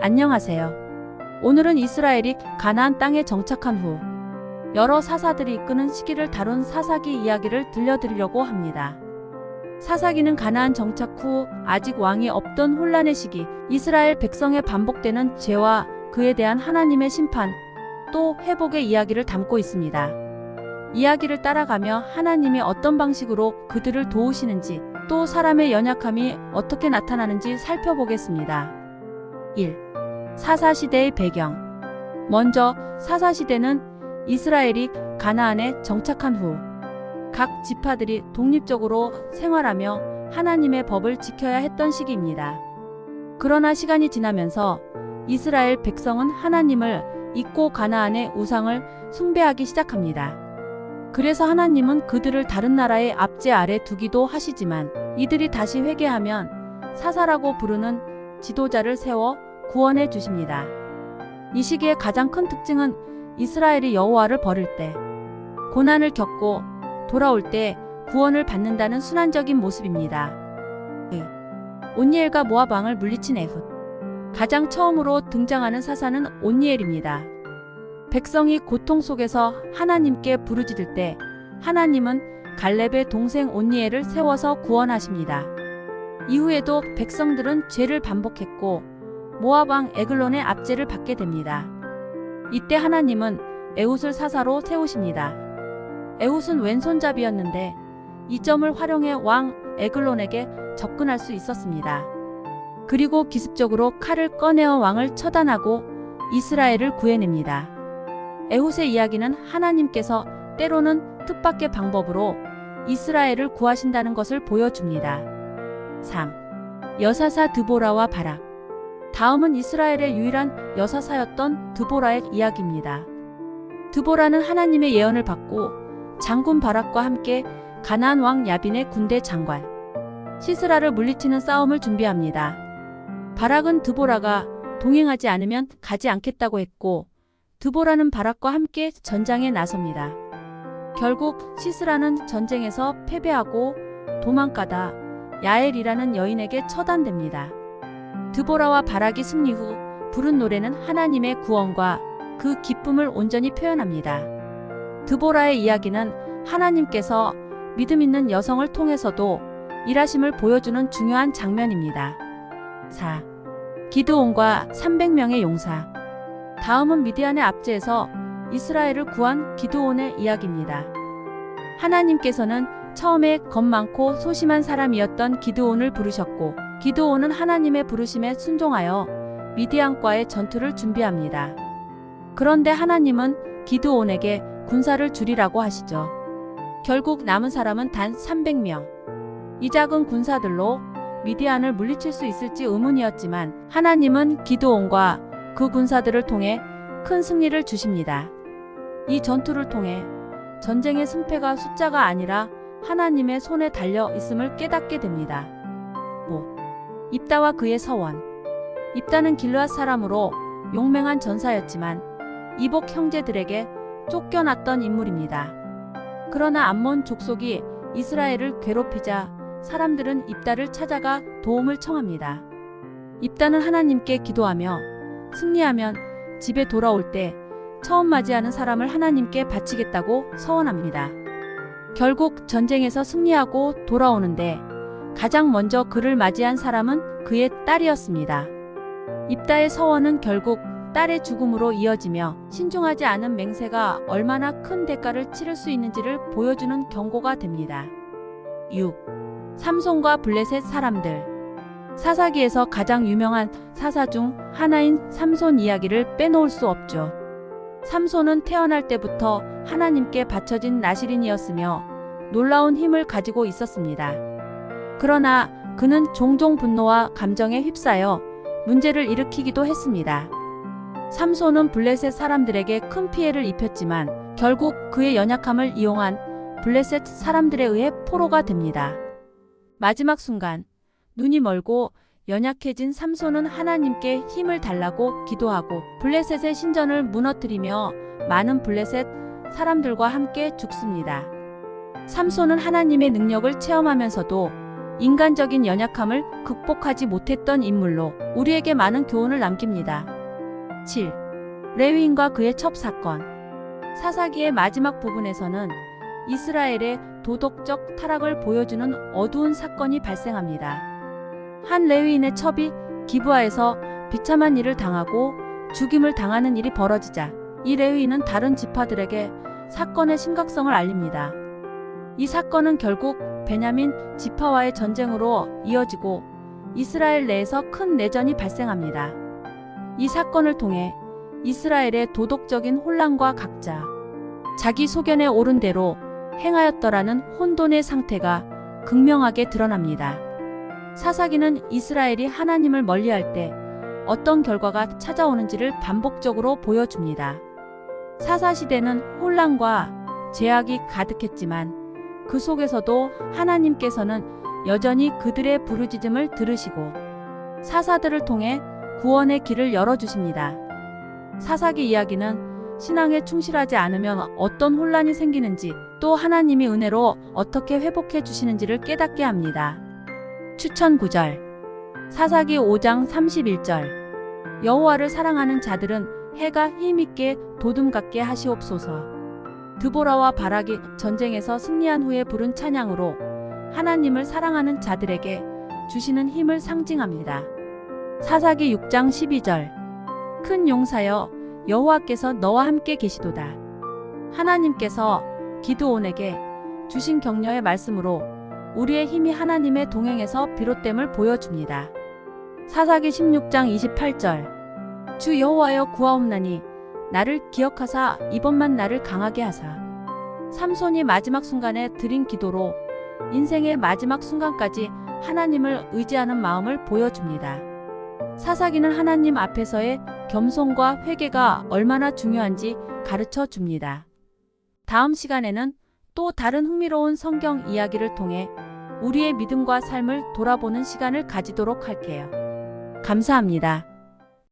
안녕하세요. 오늘은 이스라엘이 가나안 땅에 정착한 후 여러 사사들이 이끄는 시기를 다룬 사사기 이야기를 들려드리려고 합니다. 사사기는 가나안 정착 후 아직 왕이 없던 혼란의 시기, 이스라엘 백성의 반복되는 죄와 그에 대한 하나님의 심판, 또 회복의 이야기를 담고 있습니다. 이야기를 따라가며 하나님이 어떤 방식으로 그들을 도우시는지, 또 사람의 연약함이 어떻게 나타나는지 살펴보겠습니다. 1. 사사시대의 배경. 먼저 사사시대는 이스라엘이 가나안에 정착한 후 각 지파들이 독립적으로 생활하며 하나님의 법을 지켜야 했던 시기입니다. 그러나 시간이 지나면서 이스라엘 백성은 하나님을 잊고 가나안의 우상을 숭배하기 시작합니다. 그래서 하나님은 그들을 다른 나라의 압제 아래 두기도 하시지만 이들이 다시 회개하면 사사라고 부르는 지도자를 세워 구원해 주십니다. 이 시기의 가장 큰 특징은 이스라엘이 여호와를 버릴 때, 고난을 겪고 돌아올 때 구원을 받는다는 순환적인 모습입니다. 온니엘과 모압 왕을 물리친 에훗. 가장 처음으로 등장하는 사사는 온니엘입니다. 백성이 고통 속에서 하나님께 부르짖을 때 하나님은 갈렙의 동생 온니엘을 세워서 구원하십니다. 이후에도 백성들은 죄를 반복했고 모압 왕 에글론의 압제를 받게 됩니다. 이때 하나님은 에훗을 사사로 세우십니다. 에훗은 왼손잡이였는데 이 점을 활용해 왕 에글론에게 접근할 수 있었습니다. 그리고 기습적으로 칼을 꺼내어 왕을 처단하고 이스라엘을 구해냅니다. 에훗의 이야기는 하나님께서 때로는 뜻밖의 방법으로 이스라엘을 구하신다는 것을 보여줍니다. 3. 여사사 드보라와 바락. 다음은 이스라엘의 유일한 여사사였던 드보라의 이야기입니다. 드보라는 하나님의 예언을 받고 장군 바락과 함께 가나안 왕 야빈의 군대 장관 시스라를 물리치는 싸움을 준비합니다. 바락은 드보라가 동행하지 않으면 가지 않겠다고 했고 드보라는 바락과 함께 전장에 나섭니다. 결국 시스라는 전쟁에서 패배하고 도망가다 야엘이라는 여인에게 처단됩니다. 드보라와 바락이 승리 후 부른 노래는 하나님의 구원과 그 기쁨을 온전히 표현합니다. 드보라의 이야기는 하나님께서 믿음 있는 여성을 통해서도 일하심을 보여주는 중요한 장면입니다. 4. 기드온과 300명의 용사. 다음은 미디안의 압제에서 이스라엘을 구한 기드온의 이야기입니다. 하나님께서는 처음에 겁 많고 소심한 사람이었던 기드온을 부르셨고 기드온은 하나님의 부르심에 순종하여 미디안과의 전투를 준비합니다. 그런데 하나님은 기드온에게 군사를 줄이라고 하시죠. 결국 남은 사람은 단 300명. 이 작은 군사들로 미디안을 물리칠 수 있을지 의문이었지만 하나님은 기드온과 그 군사들을 통해 큰 승리를 주십니다. 이 전투를 통해 전쟁의 승패가 숫자가 아니라 하나님의 손에 달려 있음을 깨닫게 됩니다. 5. 입다와 그의 서원. 입다는 길르앗 사람으로 용맹한 전사였지만 이복 형제들에게 쫓겨났던 인물입니다. 그러나 암몬 족속이 이스라엘을 괴롭히자 사람들은 입다를 찾아가 도움을 청합니다. 입다는 하나님께 기도하며 승리하면 집에 돌아올 때 처음 맞이하는 사람을 하나님께 바치겠다고 서원합니다. 결국 전쟁에서 승리하고 돌아오는데 가장 먼저 그를 맞이한 사람은 그의 딸이었습니다. 입다의 서원은 결국 딸의 죽음으로 이어지며 신중하지 않은 맹세가 얼마나 큰 대가를 치를 수 있는지를 보여주는 경고가 됩니다. 6. 삼손과 블레셋 사람들. 사사기에서 가장 유명한 사사 중 하나인 삼손 이야기를 빼놓을 수 없죠. 삼손은 태어날 때부터 하나님께 바쳐진 나실인이었으며 놀라운 힘을 가지고 있었습니다. 그러나 그는 종종 분노와 감정에 휩싸여 문제를 일으키기도 했습니다. 삼손은 블레셋 사람들에게 큰 피해를 입혔지만 결국 그의 연약함을 이용한 블레셋 사람들에 의해 포로가 됩니다. 마지막 순간 눈이 멀고 연약해진 삼손은 하나님께 힘을 달라고 기도하고 블레셋의 신전을 무너뜨리며 많은 블레셋 사람들과 함께 죽습니다. 삼손은 하나님의 능력을 체험하면서도 인간적인 연약함을 극복하지 못했던 인물로 우리에게 많은 교훈을 남깁니다. 7. 레위인과 그의 첩 사건. 사사기의 마지막 부분에서는 이스라엘의 도덕적 타락을 보여주는 어두운 사건이 발생합니다. 한 레위인의 첩이 기브아에서 비참한 일을 당하고 죽임을 당하는 일이 벌어지자 이 레위인은 다른 지파들에게 사건의 심각성을 알립니다. 이 사건은 결국 베냐민 지파와의 전쟁으로 이어지고 이스라엘 내에서 큰 내전이 발생합니다. 이 사건을 통해 이스라엘의 도덕적인 혼란과 각자 자기 소견에 옳은 대로 행하였더라는 혼돈의 상태가 극명하게 드러납니다. 사사기는 이스라엘이 하나님을 멀리할 때 어떤 결과가 찾아오는지를 반복적으로 보여줍니다. 사사시대는 혼란과 죄악이 가득했지만 그 속에서도 하나님께서는 여전히 그들의 부르짖음을 들으시고 사사들을 통해 구원의 길을 열어주십니다. 사사기 이야기는 신앙에 충실하지 않으면 어떤 혼란이 생기는지 또 하나님이 은혜로 어떻게 회복해 주시는지를 깨닫게 합니다. 추천 구절. 사사기 5장 31절. 여호와를 사랑하는 자들은 해가 힘있게 도둠 같게 하시옵소서. 드보라와 바락이 전쟁에서 승리한 후에 부른 찬양으로 하나님을 사랑하는 자들에게 주시는 힘을 상징합니다. 사사기 6장 12절. 큰 용사여 여호와께서 너와 함께 계시도다. 하나님께서 기드온에게 주신 격려의 말씀으로 우리의 힘이 하나님의 동행에서 비롯됨을 보여줍니다. 사사기 16장 28절. 주 여호와여 구하옵나니 나를 기억하사 이번만 나를 강하게 하사. 삼손이 마지막 순간에 드린 기도로 인생의 마지막 순간까지 하나님을 의지하는 마음을 보여줍니다. 사사기는 하나님 앞에서의 겸손과 회개가 얼마나 중요한지 가르쳐 줍니다. 다음 시간에는 또 다른 흥미로운 성경 이야기를 통해 우리의 믿음과 삶을 돌아보는 시간을 가지도록 할게요. 감사합니다.